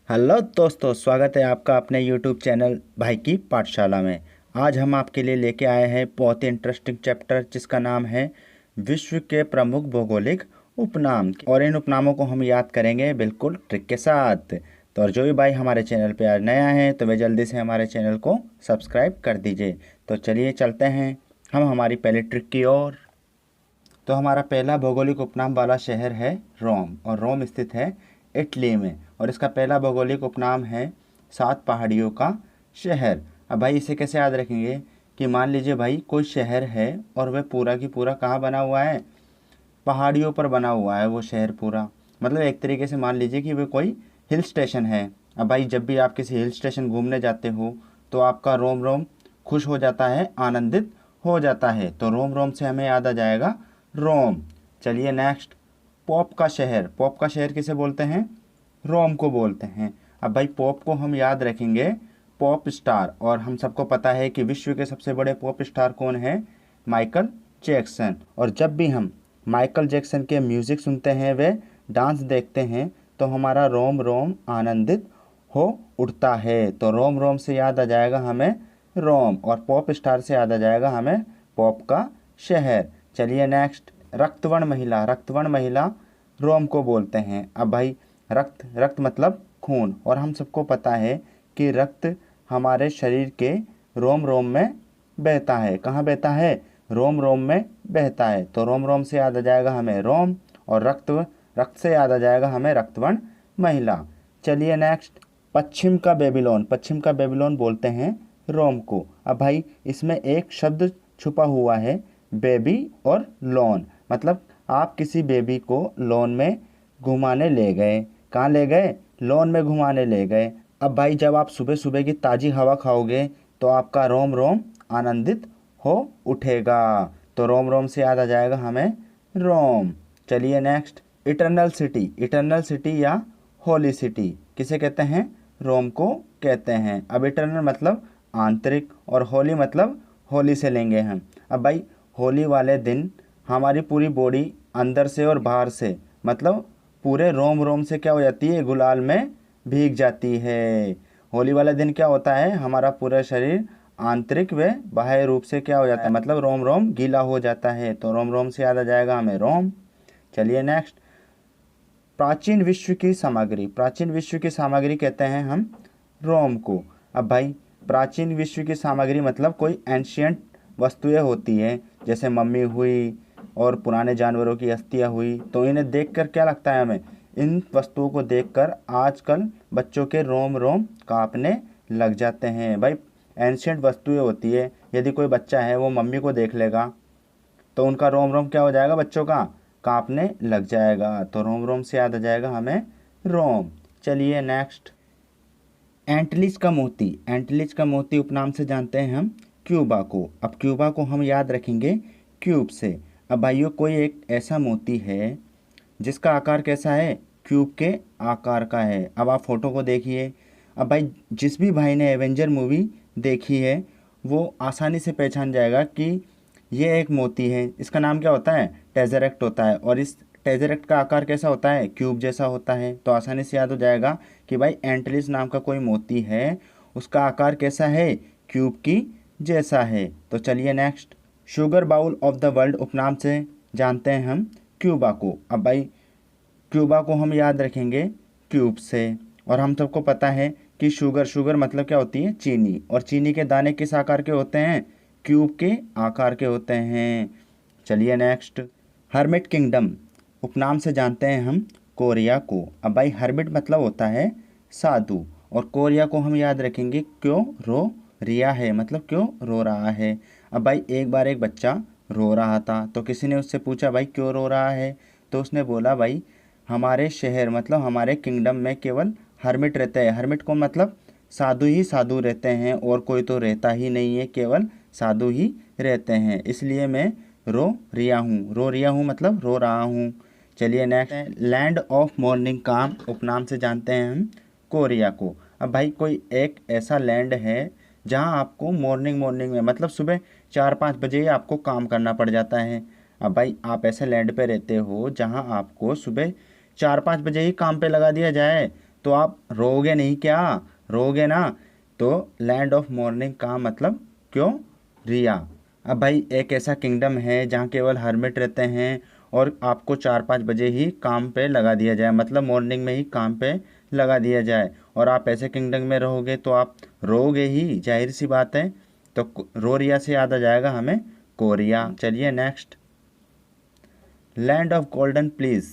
Hello दोस्तों, स्वागत है आपका अपने YouTube चैनल भाई की पाठशाला में। आज हम आपके लिए लेके आए हैं बहुत ही इंटरेस्टिंग चैप्टर जिसका नाम है विश्व के प्रमुख भौगोलिक उपनाम। और इन उपनामों को हम याद करेंगे बिल्कुल ट्रिक के साथ। तो और जो भी भाई हमारे चैनल पे आज नया है तो वे जल्दी से हमारे चैनल को सब्सक्राइब कर दीजिए। तो चलिए चलते हैं हम हमारी पहली ट्रिक की ओर। तो हमारा पहला भौगोलिक उपनाम वाला शहर है रोम, और रोम स्थित है इटली में। और इसका पहला भौगोलिक उपनाम है 7 पहाड़ियों का शहर। अब भाई इसे कैसे याद रखेंगे कि मान लीजिए भाई कोई शहर है और वह पूरा की पूरा कहाँ बना हुआ है, पहाड़ियों पर बना हुआ है वो शहर पूरा। मतलब एक तरीके से मान लीजिए कि वह कोई हिल स्टेशन है। अब भाई जब भी आप किसी हिल स्टेशन घूमने जाते हो तो आपका रोम रोम खुश हो जाता है, आनंदित हो जाता है। तो रोम रोम से हमें याद आ जाएगा रोम। चलिए नेक्स्ट, पॉप का शहर। पॉप का शहर किसे बोलते हैं? रोम को बोलते हैं। अब भाई पॉप को हम याद रखेंगे पॉप स्टार, और हम सबको पता है कि विश्व के सबसे बड़े पॉप स्टार कौन है? Michael Jackson. और जब भी हम माइकल जैक्सन के म्यूज़िक सुनते हैं, वे डांस देखते हैं, तो हमारा रोम रोम आनंदित हो उठता है। तो रोम रोम से याद आ जाएगा हमें रोम, और पॉप स्टार से याद आ जाएगा हमें पॉप का शहर। चलिए नेक्स्ट, रक्तवर्ण महिला। रक्तवर्ण महिला रोम को बोलते हैं। अब भाई रक्त, रक्त मतलब खून, और हम सबको पता है कि रक्त हमारे शरीर के रोम रोम में बहता है। कहाँ बहता है? रोम रोम में बहता है। तो रोम रोम से याद आ जाएगा हमें रोम, और रक्त, रक्त से याद आ जाएगा हमें रक्तवर्ण महिला। चलिए नेक्स्ट, पश्चिम का बेबीलोन। पश्चिम का बेबीलोन बोलते हैं रोम को। अब भाई इसमें एक शब्द छुपा हुआ है, बेबी और लोन। मतलब आप किसी बेबी को लोन में घुमाने ले गए। कहाँ ले गए? लोन में घुमाने ले गए। अब भाई जब आप सुबह सुबह की ताज़ी हवा खाओगे तो आपका रोम रोम आनंदित हो उठेगा। तो रोम रोम से याद आ जाएगा हमें रोम। चलिए next, eternal city. Eternal city या होली सिटी किसे कहते हैं? रोम को कहते हैं। अब इटरनल मतलब आंतरिक, और होली मतलब होली से लेंगे हम। अब भाई होली वाले दिन हमारी पूरी बॉडी अंदर से और बाहर से, मतलब पूरे रोम रोम से क्या हो जाती है? गुलाल में भीग जाती है। होली वाले दिन क्या होता है? हमारा पूरा शरीर आंतरिक व बाह्य रूप से क्या हो जाता है? मतलब रोम रोम गीला हो जाता है। तो रोम रोम से याद आ जाएगा हमें रोम। चलिए नेक्स्ट, प्राचीन विश्व की सामग्री। प्राचीन विश्व की सामग्री कहते हैं हम रोम को। अब भाई प्राचीन विश्व की सामग्री मतलब कोई एंशियंट वस्तुएं होती हैं, जैसे मम्मी हुई और पुराने जानवरों की अस्थियां हुई। तो इन्हें देखकर क्या लगता है हमें? इन वस्तुओं को देखकर आजकल बच्चों के रोम रोम कांपने लग जाते हैं। भाई एंशियंट वस्तुएं होती है, यदि कोई बच्चा है वो मम्मी को देख लेगा तो उनका रोम रोम क्या हो जाएगा? बच्चों का कांपने लग जाएगा। तो रोम रोम से याद आ जाएगा हमें रोम। चलिए नेक्स्ट, एंटलिच का मोती। एंटलिच का मोती उपनाम से जानते हैं हम क्यूबा को। अब क्यूबा को हम याद रखेंगे क्यूब से। अब भाइयों कोई एक ऐसा मोती है जिसका आकार कैसा है? क्यूब के आकार का है। अब आप फोटो को देखिए। अब भाई जिस भी भाई ने एवेंजर मूवी देखी है वो आसानी से पहचान जाएगा कि ये एक मोती है। इसका नाम क्या होता है? टेजरेक्ट होता है। और इस टेजरेक्ट का आकार कैसा होता है? क्यूब जैसा होता है। तो आसानी से याद हो जाएगा कि भाई एंटलिस नाम का कोई मोती है, उसका आकार कैसा है? क्यूब की जैसा है। तो चलिए next, sugar bowl of the world उपनाम से जानते हैं हम क्यूबा को। अब भाई क्यूबा को हम याद रखेंगे क्यूब से। और हम सबको पता है कि शुगर, शुगर मतलब क्या होती है? चीनी। और चीनी के दाने किस आकार के होते हैं? क्यूब के आकार के होते हैं। चलिए नेक्स्ट, हर्मिट किंगडम उपनाम से जानते हैं हम कोरिया को। अब भाई हर्मिट मतलब होता है साधु, और कोरिया को हम याद रखेंगे क्यों रो रिया है, मतलब क्यों रो रहा है। अब भाई एक बार एक बच्चा रो रहा था तो किसी ने उससे पूछा भाई क्यों रो रहा है? तो उसने बोला भाई हमारे शहर मतलब हमारे किंगडम में केवल हर्मिट रहते हैं। हर्मिट को मतलब साधु ही साधु रहते हैं, और कोई तो रहता ही नहीं है, केवल साधु ही रहते हैं, इसलिए मैं रो रिया हूँ। रो रिया हूँ मतलब रो रहा हूँ। चलिए नेक्स्ट, लैंड ऑफ मॉर्निंग काम उपनाम से जानते हैं हम कोरिया को। अब भाई कोई एक ऐसा लैंड है जहाँ आपको मॉर्निंग मॉर्निंग में, मतलब सुबह 4-5 बजे ही आपको काम करना पड़ जाता है। अब भाई आप ऐसे लैंड पे रहते हो जहाँ आपको सुबह 4-5 बजे ही काम पे लगा दिया जाए, तो आप रोगे नहीं क्या, रोगे ना। तो लैंड ऑफ मॉर्निंग का मतलब क्यों, रिया। अब भाई एक ऐसा किंगडम है जहाँ केवल हर्मिट रहते हैं और आपको 4-5 बजे ही काम पे लगा दिया जाए, मतलब मॉर्निंग में ही काम पे लगा दिया जाए, और आप ऐसे किंगडम में रहोगे तो आप रोगे ही, जाहिर सी बात है। तो रोरिया से याद आ जाएगा हमें कोरिया। चलिए next, land of golden please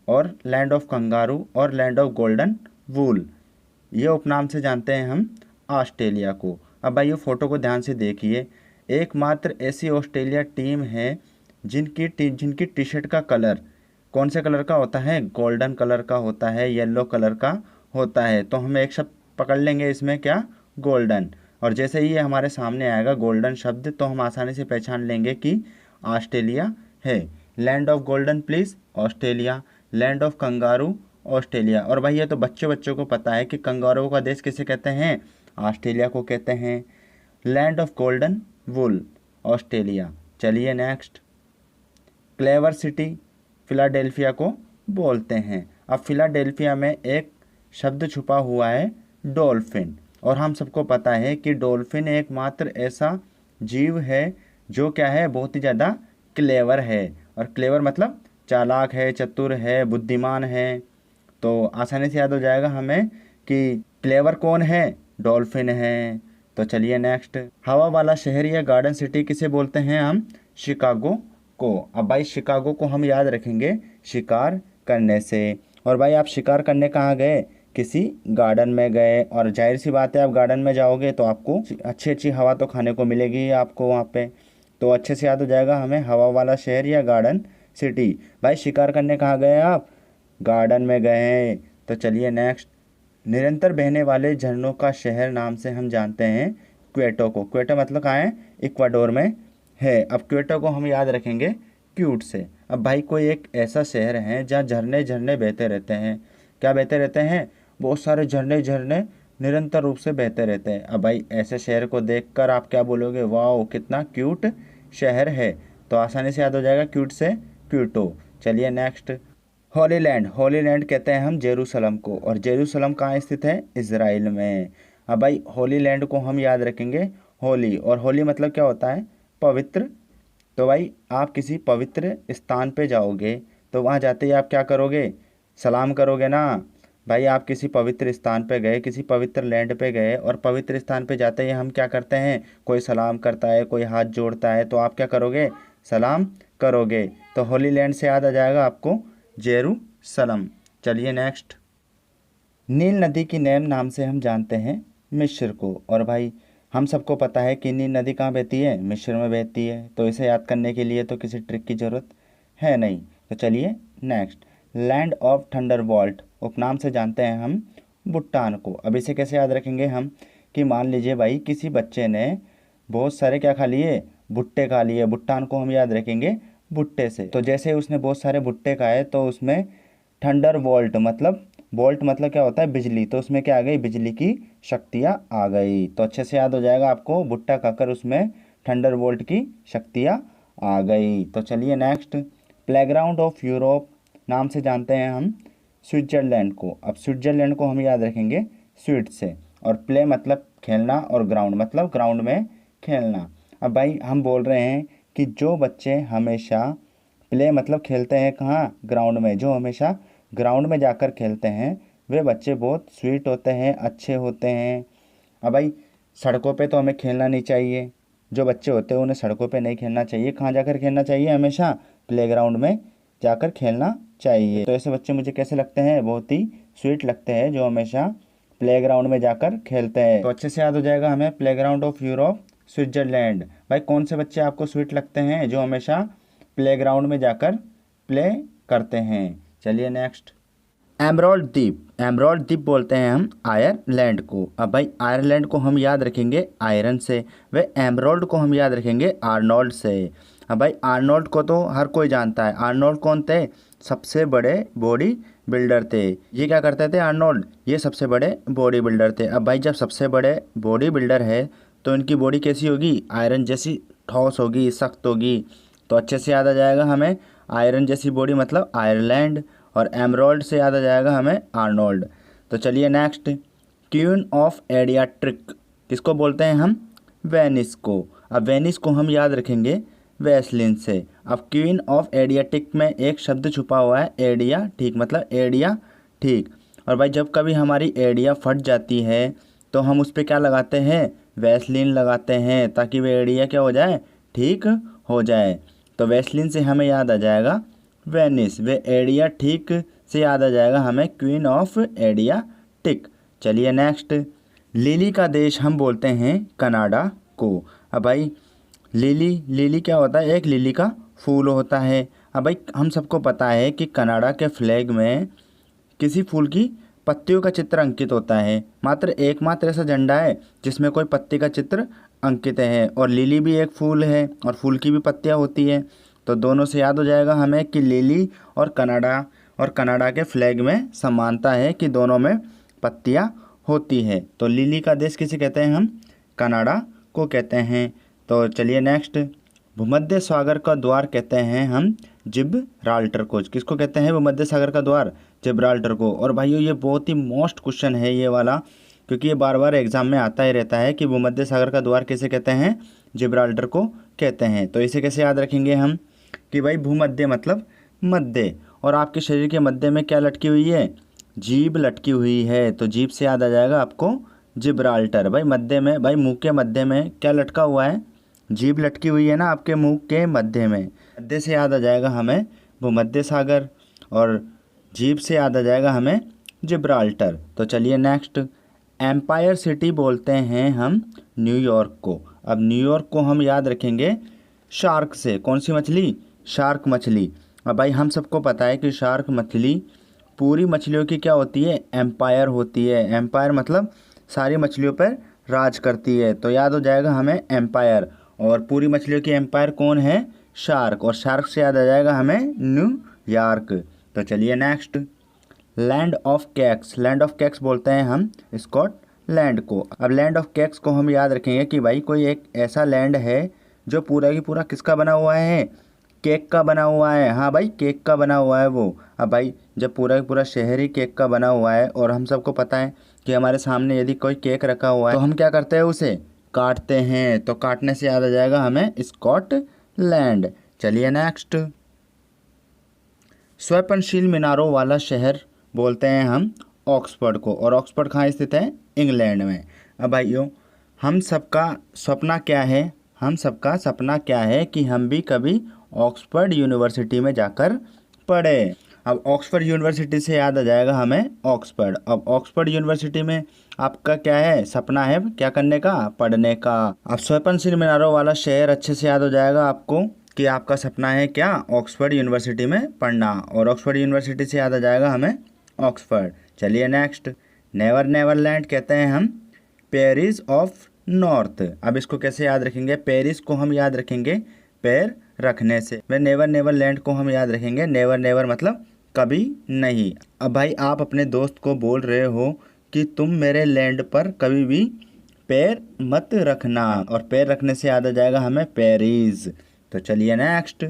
और लैंड ऑफ कंगारू और लैंड ऑफ गोल्डन वूल, ये उपनाम से जानते हैं हम ऑस्ट्रेलिया को। अब भाई ये फ़ोटो को ध्यान से देखिए, एकमात्र ऐसी ऑस्ट्रेलिया टीम है जिनकी टी शर्ट का कलर कौन से कलर का होता है, गोल्डन कलर का होता है, येलो कलर का होता है। तो हम एक शब्द पकड़ लेंगे इसमें, क्या, गोल्डन। और जैसे ही ये हमारे सामने आएगा गोल्डन शब्द तो हम आसानी से पहचान लेंगे कि ऑस्ट्रेलिया है। Land of golden please Australia, land of kangaroo Australia. और भाई ये तो बच्चों को पता है कि कंगारू का देश किसे कहते हैं, ऑस्ट्रेलिया को कहते हैं। Land of golden wool Australia. चलिए नेक्स्ट, क्लेवर सिटी फिलाडेल्फिया को बोलते हैं। अब फिलाडेल्फिया में एक शब्द छुपा हुआ है डॉल्फिन, और हम सबको पता है कि डॉल्फिन एकमात्र ऐसा जीव है जो क्या है, बहुत ही ज़्यादा क्लेवर है। और क्लेवर मतलब चालाक है, चतुर है, बुद्धिमान है। तो आसानी से याद हो जाएगा हमें कि क्लेवर कौन है, डॉल्फिन है। तो चलिए नेक्स्ट, हवा वाला शहर या गार्डन सिटी किसे बोलते हैं हम, शिकागो को। अब भाई शिकागो को हम याद रखेंगे शिकार करने से। और भाई आप शिकार करने कहाँ गए, किसी गार्डन में गए, और जाहिर सी बात है आप गार्डन में जाओगे तो आपको अच्छी अच्छी हवा तो खाने को मिलेगी आपको वहाँ पे। तो अच्छे से याद हो जाएगा हमें हवा वाला शहर या गार्डन सिटी। भाई शिकार करने कहाँ गए आप, गार्डन में गए हैं। तो चलिए नेक्स्ट, निरंतर बहने वाले झरनों का शहर नाम से हम जानते हैं क्वेटो को। क्वेटो मतलब कहाँ है, इक्वाडोर में है। अब क्वेटो को हम याद रखेंगे क्यूट से। अब भाई कोई एक ऐसा शहर है जहाँ झरने झरने बहते रहते हैं, क्या बहते रहते हैं, बहुत सारे झरने झरने निरंतर रूप से बहते रहते हैं। अब भाई ऐसे शहर को देखकर आप क्या बोलोगे, वाह कितना क्यूट शहर है। तो आसानी से याद हो जाएगा क्यूट से क्यूटो। चलिए next, Holi land. Holi land कहते हैं हम जेरूसलम को, और जेरूसलम कहाँ स्थित है, इजराइल में। अब भाई होली लैंड को हम याद रखेंगे होली, और होली मतलब क्या होता है, पवित्र। तो भाई आप किसी पवित्र स्थान पे जाओगे तो वहाँ जाते ही आप क्या करोगे, सलाम करोगे ना। भाई आप किसी पवित्र स्थान पे गए, किसी पवित्र लैंड पे गए, और पवित्र स्थान पे जाते ही हम क्या करते हैं, कोई सलाम करता है, कोई हाथ जोड़ता है, तो आप क्या करोगे, सलाम करोगे। तो होली लैंड से याद आ जाएगा आपको जेरूसलम। चलिए नेक्स्ट, नील नदी की नैन नाम से हम जानते हैं मिस्र को। और भाई हम सबको पता है कि नील नदी कहाँ बहती है, मिस्र में बहती है। तो इसे याद करने के लिए तो किसी ट्रिक की ज़रूरत है नहीं। तो चलिए नेक्स्ट, लैंड ऑफ थंडरबोल्ट उपनाम से जानते हैं हम भूटान को। अब इसे कैसे याद रखेंगे हम, कि मान लीजिए भाई किसी बच्चे ने बहुत सारे क्या खा लिए, भुट्टे खा लिए। भूटान को हम याद रखेंगे भुट्टे से। तो जैसे उसने बहुत सारे भुट्टे खाए तो उसमें थंडर बोल्ट मतलब, बोल्ट मतलब क्या होता है, बिजली। तो उसमें क्या आ गई, बिजली की शक्तियाँ आ गई। तो अच्छे से याद हो जाएगा आपको, भुट्टा खाकर उसमें थंडर बोल्ट की शक्तियाँ आ गई। तो चलिए नेक्स्ट, प्लेग्राउंड ऑफ यूरोप नाम से जानते हैं हम स्विट्जरलैंड को। अब स्विट्जरलैंड को हम याद रखेंगे स्वीट से, और प्ले मतलब खेलना, और ग्राउंड मतलब ग्राउंड में खेलना। अब भाई हम बोल रहे हैं कि जो बच्चे हमेशा प्ले मतलब खेलते हैं कहाँ, ग्राउंड में, जो हमेशा ग्राउंड में जाकर खेलते हैं वे बच्चे बहुत स्वीट होते हैं, अच्छे होते हैं। अब भाई सड़कों पे तो हमें खेलना नहीं चाहिए, जो बच्चे होते हैं उन्हें सड़कों पे नहीं खेलना चाहिए। कहाँ जाकर खेलना चाहिए, हमेशा प्लेग्राउंड में जाकर खेलना चाहिए। तो ऐसे बच्चे मुझे कैसे लगते हैं, बहुत ही स्वीट लगते हैं, जो हमेशा प्लेग्राउंड में जाकर खेलते हैं। तो अच्छे से याद हो जाएगा हमें प्लेग्राउंड ऑफ यूरोप स्विट्जरलैंड। भाई कौन से बच्चे आपको स्वीट लगते हैं, जो हमेशा प्लेग्राउंड में जाकर प्ले करते हैं। चलिए नेक्स्ट, एमराल्ड द्वीप। एमराल्ड द्वीप बोलते हैं हम आयरलैंड को। अब भाई आयरलैंड को हम याद रखेंगे आयरन से, वे एमराल्ड को हम याद रखेंगे आर्नोल्ड से। अब भाई आर्नोल्ड को तो हर कोई जानता है। आर्नोल्ड कौन थे, सबसे बड़े बॉडी बिल्डर थे। ये क्या करते थे आर्नोल्ड, ये सबसे बड़े बॉडी बिल्डर थे। अब भाई जब सबसे बड़े बॉडी बिल्डर है तो इनकी बॉडी कैसी होगी, आयरन जैसी ठोस होगी, सख्त होगी। तो अच्छे से याद आ जाएगा हमें आयरन जैसी बॉडी मतलब आयरलैंड, और एमराल्ड से याद आ जाएगा हमें आर्नोल्ड। तो चलिए नेक्स्ट, क्वीन ऑफ एडियाट्रिक किसको बोलते हैं हम? वेनिस को। अब वेनिस को हम याद रखेंगे वैसलीन से। अब क्वीन ऑफ एडियाटिक में एक शब्द छुपा हुआ है एडिया ठीक, मतलब एडिया ठीक। और भाई जब कभी हमारी एडिया फट जाती है तो हम उस पर क्या लगाते हैं? वैसलीन लगाते हैं, ताकि वह एडिया क्या हो जाए? ठीक हो जाए। तो वैसलीन से हमें याद आ जाएगा वेनिस, वे एडिया ठीक से याद आ जाएगा हमें क्वीन ऑफ एडियाटिक। चलिए नेक्स्ट, लिली का देश हम बोलते हैं कनाडा को। अब भाई लिली क्या होता है? एक लिली का फूल होता है। अब भाई हम सबको पता है कि कनाडा के फ्लैग में किसी फूल की पत्तियों का चित्र अंकित होता है। मात्र एकमात्र ऐसा झंडा है जिसमें कोई पत्ती का चित्र अंकित है, और लिली भी एक फूल है और फूल की भी पत्तियां होती है। तो दोनों से याद हो जाएगा हमें कि लिली और कनाडा के फ्लैग में समानता है कि दोनों में पत्तियां होती है। तो लिली का देश किसे कहते हैं हम? कनाडा को कहते हैं। तो चलिए नेक्स्ट, भूमध्य सागर का द्वार कहते हैं हम जिब्राल्टर को। किसको कहते हैं भूमध्य सागर का द्वार? जिब्राल्टर को। और भाइयों ये बहुत ही मोस्ट क्वेश्चन है ये वाला, क्योंकि ये बार बार एग्जाम में आता ही रहता है कि भूमध्य सागर का द्वार किसे कहते हैं? जिब्राल्टर को कहते हैं। तो इसे कैसे याद रखेंगे हम कि भाई भूमध्य मतलब मध्य, और आपके शरीर के मध्य में क्या लटकी हुई है? जीभ लटकी हुई है। तो जीभ से याद आ जाएगा आपको जिब्राल्टर। भाई मध्य में, भाई मुंह के मध्य में क्या लटका हुआ है? जीभ लटकी हुई है ना आपके मुंह के मध्य में। मध्य से याद आ जाएगा हमें भूमध्य सागर, और जीभ से याद आ जाएगा हमें जिब्राल्टर। तो चलिए नेक्स्ट, एम्पायर सिटी बोलते हैं हम न्यूयॉर्क को। अब न्यूयॉर्क को हम याद रखेंगे शार्क से। कौन सी मछली? शार्क मछली। अब भाई हम सबको पता है कि शार्क मछली पूरी मछलियों की क्या होती है? एम्पायर होती है। एम्पायर मतलब सारी मछलियों पर राज करती है। तो याद हो जाएगा हमें एम्पायर, और पूरी मछलियों की एम्पायर कौन है? शार्क। और शार्क से याद आ जाएगा हमें न्यूयॉर्क। तो चलिए next, land of cakes. Land of cakes बोलते हैं हम स्कॉटलैंड को। अब लैंड ऑफ कैक्स को हम याद रखेंगे कि भाई कोई एक ऐसा लैंड है जो पूरा की पूरा किसका बना हुआ है? केक का बना हुआ है। हाँ भाई केक का बना हुआ है वो। अब भाई जब पूरा का पूरा शहर ही केक का बना हुआ है, और हम सबको पता है कि हमारे सामने यदि कोई केक रखा हुआ है तो हम क्या करते हैं? उसे काटते हैं। तो काटने से याद आ जाएगा हमें स्कॉटलैंड। चलिए नेक्स्ट, स्वयंशील मीनारों वाला शहर बोलते हैं हम ऑक्सफोर्ड को। और ऑक्सफोर्ड कहाँ स्थित है? इंग्लैंड में। अब भाइयों हम सबका सपना क्या है? हम सबका सपना क्या है कि हम भी कभी ऑक्सफोर्ड यूनिवर्सिटी में जाकर पढ़े। अब ऑक्सफोर्ड यूनिवर्सिटी से याद आ जाएगा हमें ऑक्सफोर्ड। अब ऑक्सफोर्ड यूनिवर्सिटी में आपका क्या है? सपना है क्या करने का? पढ़ने का। अब स्वयंशील मीनारों वाला शहर अच्छे से याद हो जाएगा आपको कि आपका सपना है क्या? ऑक्सफोर्ड यूनिवर्सिटी में पढ़ना। और ऑक्सफोर्ड यूनिवर्सिटी से याद आ जाएगा हमें ऑक्सफोर्ड। चलिए नेक्स्ट, नेवर नेवरलैंड कहते हैं हम पेरिस ऑफ नॉर्थ। अब इसको कैसे याद रखेंगे? पेरिस को हम याद रखेंगे पैर रखने से। वे नेवर नेवरलैंड को हम याद रखेंगे नेवर नेवर मतलब कभी नहीं। अब भाई आप अपने दोस्त को बोल रहे हो कि तुम मेरे लैंड पर कभी भी पैर मत रखना, और पैर रखने से याद आ जाएगा हमें पेरिस। तो चलिए नेक्स्ट,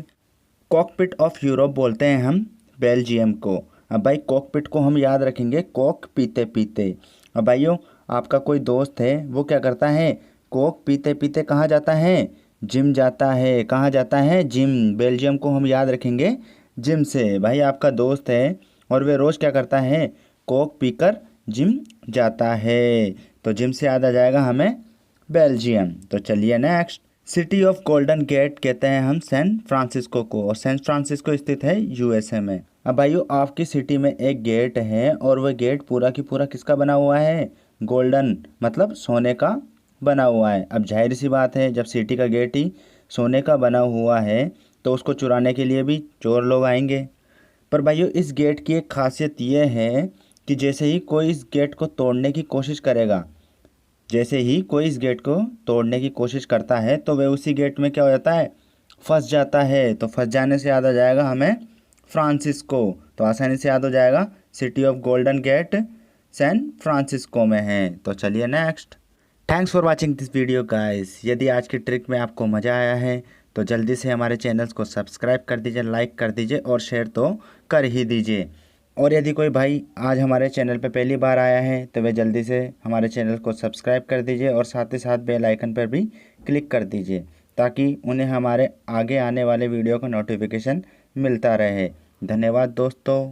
कॉकपिट ऑफ यूरोप बोलते हैं हम बेल्जियम को। अब भाई कॉकपिट को हम याद रखेंगे कोक पीते पीते। अब भाइयों आपका कोई दोस्त है, वो क्या करता है? कोक पीते पीते कहाँ जाता है? जिम जाता है। कहाँ जाता है? जिम। बेल्जियम को हम याद रखेंगे जिम से। भाई आपका दोस्त है और वे रोज़ क्या करता है? कोक पीकर जिम जाता है। तो जिम से याद आ जाएगा हमें बेल्जियम। तो चलिए next, city of golden gate कहते हैं हम सैन फ्रांसिस्को को, और सैन फ्रांसिस्को स्थित है यूएसए में। अब भाइयों आपकी सिटी में एक गेट है, और वह गेट पूरा की पूरा किसका बना हुआ है? गोल्डन मतलब सोने का बना हुआ है। अब जाहिर सी बात है जब सिटी का गेट ही सोने का बना हुआ है तो उसको चुराने के लिए भी चोर लोग आएंगे। पर भाइयों इस गेट की एक खासियत ये है कि जैसे ही कोई इस गेट को तोड़ने की कोशिश करेगा, जैसे ही कोई इस गेट को तोड़ने की कोशिश करता है तो वह उसी गेट में क्या हो जाता है? फंस जाता है। तो फंस जाने से याद आ जाएगा हमें फ्रांसिस्को। तो आसानी से याद हो जाएगा city of golden gate San Francisco में है। तो चलिए next, thanks for watching this video guys. यदि आज की ट्रिक में आपको मज़ा आया है तो जल्दी से हमारे चैनल्स को सब्सक्राइब कर दीजिए, लाइक कर दीजिए और शेयर तो कर ही दीजिए। और यदि कोई भाई आज हमारे चैनल पर पहली बार आया है तो वे जल्दी से हमारे चैनल को सब्सक्राइब कर दीजिए और साथ ही साथ बेल आइकन पर भी क्लिक कर दीजिए ताकि उन्हें हमारे आगे आने वाले वीडियो का नोटिफिकेशन मिलता रहे। धन्यवाद दोस्तों।